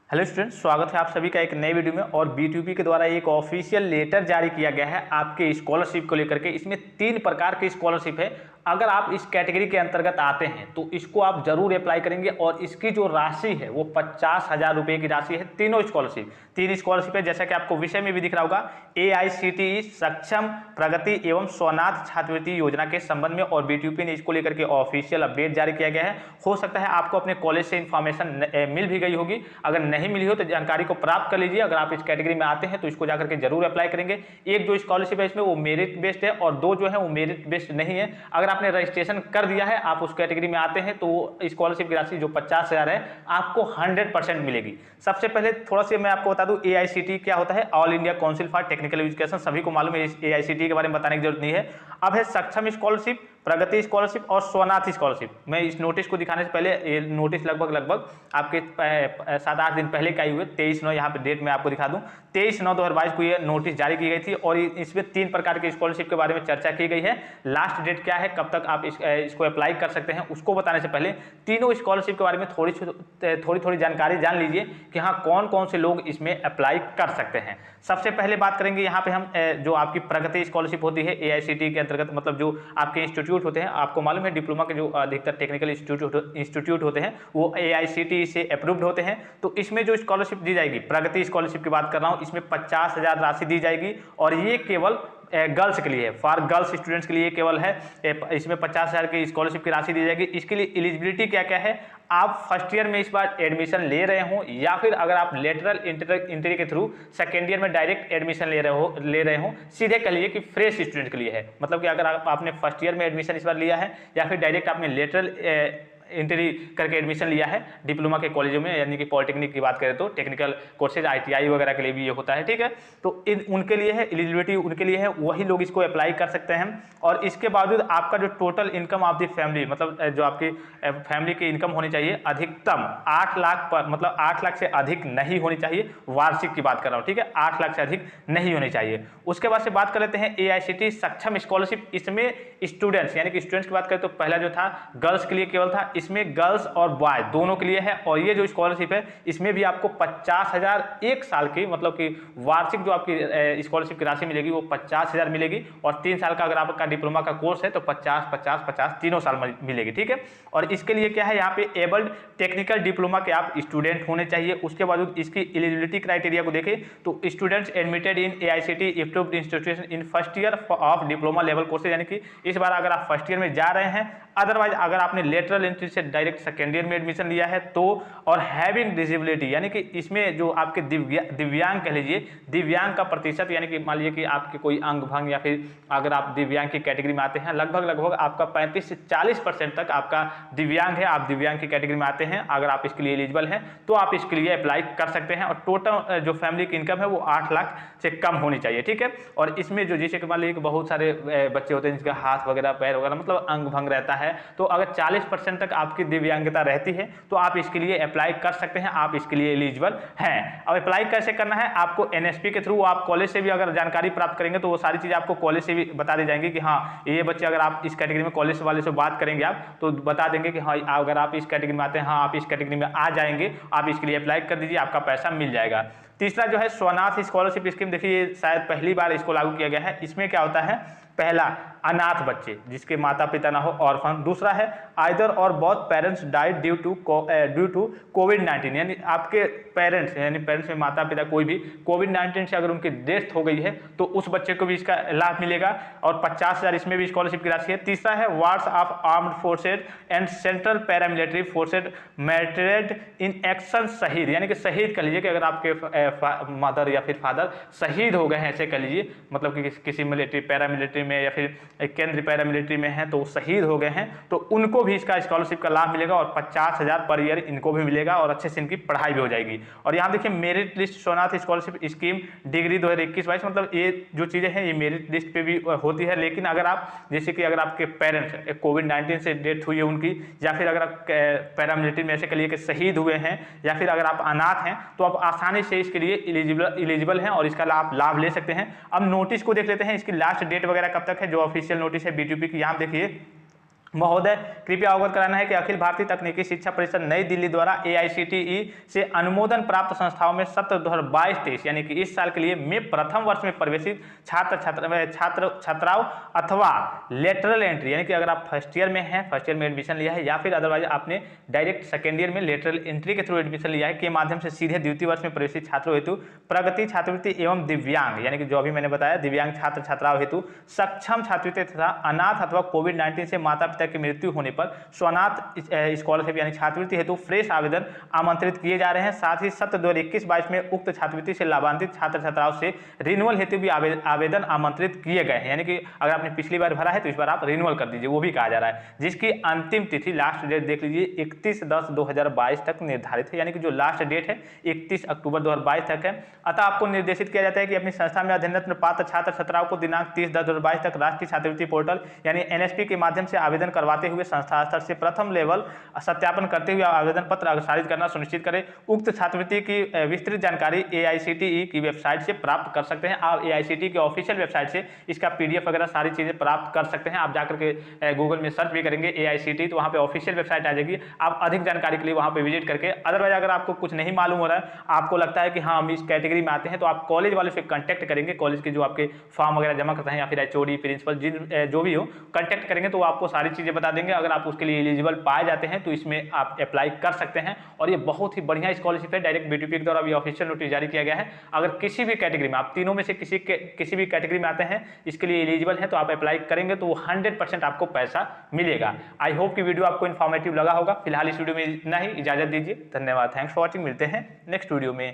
Hello students, स्वागत है आप सभी का एक नए वीडियो में। और बीटीयूपी के द्वारा एक ऑफिशियल लेटर जारी किया गया है आपके स्कॉलरशिप को लेकर के। इसमें 3 प्रकार की स्कॉलरशिप है। अगर आप इस कैटेगरी के अंतर्गत आते हैं तो इसको आप जरूर अप्लाई करेंगे और इसकी जो राशि है वो 50,000 रुपये की राशि है। तीनों स्कॉलरशिप, 3 स्कॉलरशिप है, जैसा कि आपको विषय में भी दिख रहा होगा, AICTE सक्षम प्रगति एवं स्वनाथ छात्रवृत्ति योजना के संबंध में। और बीटीयूपी ने इसको लेकर के ऑफिशियल अपडेट जारी किया गया है। हो सकता है आपको अपने कॉलेज से इंफॉर्मेशन मिल भी गई होगी, अगर नहीं मिली हो तो जानकारी को प्राप्त कर लीजिए। अगर आप इस कैटेगरी में आते हैं तो इसको जाकर के जरूर अप्लाई करेंगे। एक जो स्कॉलरशिप है इसमें वो मेरिट बेस्ड है और 2 जो है वो मेरिट बेस्ड नहीं है। अगर आपने रजिस्ट्रेशन कर दिया है, आप उस कैटेगरी में आते हैं, तो स्कॉलरशिप की राशि जो 50,000 है आपको 100% मिलेगी। सबसे पहले थोड़ा सा मैं आपको बता दूं, AICTE क्या होता है, all India council for technical education. सभी को मालूम है, इस AICTE के बारे में बताने की जरूरत नहीं है। अब है सक्षम स्कॉलरशिप, प्रगति स्कॉलरशिप और स्वनाथ स्कॉलरशिप। मैं इस नोटिस को दिखाने से पहले, ये नोटिस लगभग आपके 7-8 दिन पहले का ही हुए, 23/9 यहाँ पे डेट मैं आपको दिखा दूं, 23/9/2022 को ये नोटिस जारी की गई थी। और इसमें 3 प्रकार के स्कॉलरशिप के बारे में चर्चा की गई है। लास्ट डेट क्या है, कब तक आप इसको अप्लाई कर सकते हैं, उसको बताने से पहले तीनों स्कॉलरशिप के बारे में थोड़ी जानकारी जान लीजिए कि हाँ कौन कौन से लोग इसमें अप्लाई कर सकते हैं। सबसे पहले बात करेंगे यहाँ पे हम जो आपकी प्रगति स्कॉलरशिप होती है AICTE के अंतर्गत, मतलब जो आपके इंस्टीट्यूट होते हैं, आपको मालूम है डिप्लोमा के जो अधिकतर टेक्निकल इंस्टीट्यूट होते हैं वो AICTE से अप्रूव्ड होते हैं। तो इसमें जो स्कॉलरशिप दी जाएगी, प्रगति स्कॉलरशिप की बात कर रहा हूँ, इसमें 50,000 राशि दी जाएगी। और ये केवल गर्ल्स के लिए है, फॉर गर्ल्स स्टूडेंट्स के लिए केवल है। इसमें 50,000 की स्कॉलरशिप की राशि दी जाएगी। इसके लिए एलिजिबिलिटी क्या क्या है, आप फर्स्ट ईयर में इस बार एडमिशन ले रहे हो, या फिर अगर आप लेटरल एंट्री के थ्रू सेकेंड ईयर में डायरेक्ट एडमिशन ले रहे हो, सीधे कह लीजिए कि फ्रेश स्टूडेंट के लिए है। मतलब कि अगर आपने फर्स्ट ईयर में एडमिशन इस बार लिया है, या फिर डायरेक्ट आपने लेटरल एंट्री करके एडमिशन लिया है डिप्लोमा के कॉलेजों में, यानी कि पॉलिटेक्निक की बात करें तो टेक्निकल कोर्सेज ITI वगैरह के लिए भी ये होता है, ठीक है। तो उनके लिए है, एलिजिबिलिटी उनके लिए है, वही लोग इसको अप्लाई कर सकते हैं। और इसके बावजूद आपका जो total income of the family, मतलब जो आपकी फैमिली की इनकम होनी चाहिए अधिकतम 8 लाख पर, मतलब 8 लाख से अधिक नहीं होनी चाहिए। वार्षिक की बात कर रहा हूँ, ठीक है, 8 लाख से अधिक नहीं होनी चाहिए। उसके बाद से बात कर लेते हैं AICTE सक्षम स्कॉलरशिप। इसमें स्टूडेंट्स, यानी कि स्टूडेंट्स की बात करें तो पहला जो था गर्ल्स के लिए केवल था, इसमें गर्ल्स और बॉय दोनों के लिए है। और ये जो स्कॉलरशिप है इसमें भी आपको 50,000 एक साल की, मतलब कि वार्षिक जो आपकी स्कॉलरशिप की राशि मिलेगी वो 50,000 मिलेगी। और 3 साल का अगर आपका डिप्लोमा का कोर्स है तो 50-50-50 तीनों साल मिलेगी, ठीक है। और इसके लिए क्या है, यहाँ पे एबल्ड टेक्निकल डिप्लोमा के आप स्टूडेंट होने चाहिए। उसके बाद इसकी एलिजिबिलिटी क्राइटेरिया को देखें तो students admitted in AICTE approved institution in first year of diploma level courses, यानी कि इस बार अगर आप फर्स्ट ईयर में जा रहे हैं, अदरवाइज अगर आपने लेटरल एंट्री से डायरेक्ट सेकेंड ईयर में एडमिशन लिया है तो, और हैविंग डिसेबिलिटी, यानी कि इसमें जो आपके दिव्यांग कह लीजिए, दिव्यांग का प्रतिशत, यानी कि मान लीजिए कि आपके कोई अंग भंग, या फिर अगर आप दिव्यांग की कैटेगरी में आते हैं, लगभग आपका 35 से 40% तक आपका दिव्यांग है, आप दिव्यांग की कैटेगरी में आते हैं, अगर आप इसके लिए एलिजिबल हैं तो आप इसके लिए अप्लाई कर सकते हैं। और टोटल जो फैमिली की इनकम है वो 8 लाख से कम होनी चाहिए, ठीक है। और इसमें जो जैसे कि मान लीजिए कि बहुत सारे बच्चे होते हैं जिनका हाथ वगैरह पैर वगैरह मतलब अंग भंग रहता है, तो अगर 40% तक आपकी दिव्यांगता रहती है तो आप इसके लिए अप्लाई कर सकते हैं, आप इसके लिए एलिजिबल हैं। अब अप्लाई कैसे करना है, आपको NSP के थ्रू, आप कॉलेज से भी अगर जानकारी प्राप्त करेंगे तो वो सारी चीज़ आपको कॉलेज से भी बता दी जाएंगी कि हाँ ये बच्चे, अगर आप इस कैटेगरी में कॉलेज वाले से बात करेंगे आप तो बता देंगे कि हाँ अगर आप इस कैटेगरी में आते हैं, हाँ आप इस कैटेगरी में आ जाएंगे, आप इसके लिए अप्लाई कर दीजिए, आपका पैसा मिल जाएगा। तीसरा जो है स्वनाथ स्कॉलरशिप स्कीम, देखिए शायद पहली बार इसको लागू किया गया है। इसमें क्या होता है, पहला अनाथ बच्चे जिसके माता पिता ना हो, ऑर्फन। दूसरा है आइदर और both parents died due to कोविड-19, यानी आपके पेरेंट्स, यानी पेरेंट्स में माता पिता कोई भी कोविड-19 से अगर उनकी डेथ हो गई है तो उस बच्चे को भी इसका लाभ मिलेगा। और 50,000 इसमें भी स्कॉलरशिप की राशि है। तीसरा है wards of armed forces and central paramilitary forces martyred in action शहीद, यानी कि शहीद कह लीजिए कि अगर आपके मदर या फिर फादर शहीद हो गए हैं, ऐसे कह लीजिए, मतलब कि किसी मिलिट्री पैरामिलिट्री में या फिर केंद्रीय पैरामिलिट्री में है तो शहीद हो गए हैं, तो उनको भी इसका स्कॉलरशिप का लाभ मिलेगा। और 50,000 पर ईयर इनको भी मिलेगा और अच्छे से इनकी पढ़ाई भी हो जाएगी। और यहाँ देखिए मेरिट लिस्ट स्वनाथ स्कॉलरशिप स्कीम डिग्री 2021-22, मतलब ये जो चीज़ें हैं ये मेरिट लिस्ट पे भी होती है। लेकिन अगर आप, जैसे कि अगर आपके पेरेंट्स कोविड-19 से डेथ हुई है उनकी, या फिर अगर आप पैरामिलिट्री में ऐसे कहिए कि शहीद हुए हैं, या फिर अगर आप अनाथ हैं, तो आप आसानी से इसके लिए एलिजिबल हैं और इसका लाभ ले सकते हैं। अब नोटिस को देख लेते हैं, इसकी लास्ट डेट वगैरह कब तक है, जो ऑफिशियल नोटिस है बीटीयूपी की। यहाँ देखिए महोदय, कृपया अवगत कराना है कि अखिल भारतीय तकनीकी शिक्षा परिषद नई दिल्ली द्वारा AICTE से अनुमोदन प्राप्त संस्थाओं में सत्र 2022-23 यानी कि इस साल के लिए में प्रथम वर्ष में प्रवेशित छात्राओं अथवा लेटरल एंट्री यानी कि अगर आप फर्स्ट ईयर में हैं, फर्स्ट ईयर में एडमिशन लिया है, या फिर अदरवाइज आपने डायरेक्ट सेकेंड ईयर में लेटरल एंट्री के थ्रू एडमिशन लिया है, के माध्यम से सीधे द्वितीय वर्ष में प्रवेशित छात्रों हेतु प्रगति छात्रवृत्ति एवं दिव्यांग यानी कि जो अभी मैंने बताया दिव्यांग छात्र छात्राओं हेतु सक्षम छात्रवृत्ति तथा अनाथ अथवा कोविड-19 से माता पिता की मृत्यु होने पर स्वनाथ स्कॉलरशिप यानी छात्रवृत्ति हेतु फ्रेश आवेदन आमंत्रित किए जा रहे हैं। साथ ही सत्र 2021-22 में उक्त छात्रवृत्ति से लाभान्वित छात्र छात्राओं से रिन्यूअल हेतु भी आवेदन आमंत्रित किए गए हैं, यानी कि अगर आपने पिछली बार भरा है तो इस बार आप रिन्यूअल कर दीजिए, वो भी कहा जा रहा है, जिसकी अंतिम तिथि लास्ट डेट देख लीजिए 31/10/2022 तक निर्धारित है, यानी कि जो लास्ट डेट है 31 अक्टूबर 2022 तक है। अतः आपको निर्देशित किया जाता है कि अपनी संस्था में अध्ययनरत पात्र छात्र छात्राओं को दिनांक 30/10/2022 तक राष्ट्रीय छात्रवृत्ति पोर्टल यानी NSP के माध्यम से आवेदन करवाते हुए संस्था स्तर से प्रथम लेवल सत्यापन करते हुए आवेदन पत्र अग्रसारित करना सुनिश्चित करें। उक्त छात्रवृत्ति की विस्तृत जानकारी AICTE की वेबसाइट से प्राप्त कर सकते हैं। आप AICTE की ऑफिशियल वेबसाइट से इसका PDF वगैरह सारी चीजें प्राप्त कर सकते हैं। आप जाकर के गूगल में सर्च भी करेंगे AICTE तो वहाँ पे ऑफिशियल वेबसाइट आ जाएगी, आप अधिक जानकारी के लिए वहाँ पे विजिट करके, अदरवाइज अगर आपको कुछ नहीं मालूम हो रहा है, आपको लगता है कि हाँ हम इस कैटेगरी में आते हैं, तो आप कॉलेज वाले से कांटेक्ट करेंगे, कॉलेज के जो आपके फॉर्म वगैरह जमा करते हैं या फिर HOD प्रिंसिपल जो भी हो कांटेक्ट करेंगे तो वो आपको सारी चीजें बता देंगे। अगर आप उसके लिए एलिजिबल पाए जाते हैं तो इसमें आप अप्लाई कर सकते हैं और ये बहुत ही बढ़िया स्कॉलरशिप है। डायरेक्ट BTP के द्वारा भी ऑफिशियल नोटिस जारी किया गया है। अगर किसी भी कैटेगरी में आप तीनों में से किसी भी कैटेगरी में आते हैं, इसके लिए एलिजिबल है, तो आप अप्लाई करेंगे तो 100% आपको पैसा मिलेगा। आई होप कि वीडियो आपको इन्फॉर्मेटिव लगा होगा। फिलहाल इस वीडियो में इतना ही, इजाजत दीजिए, धन्यवाद, थैंक्स फॉर वॉचिंग, मिलते हैं नेक्स्ट वीडियो में।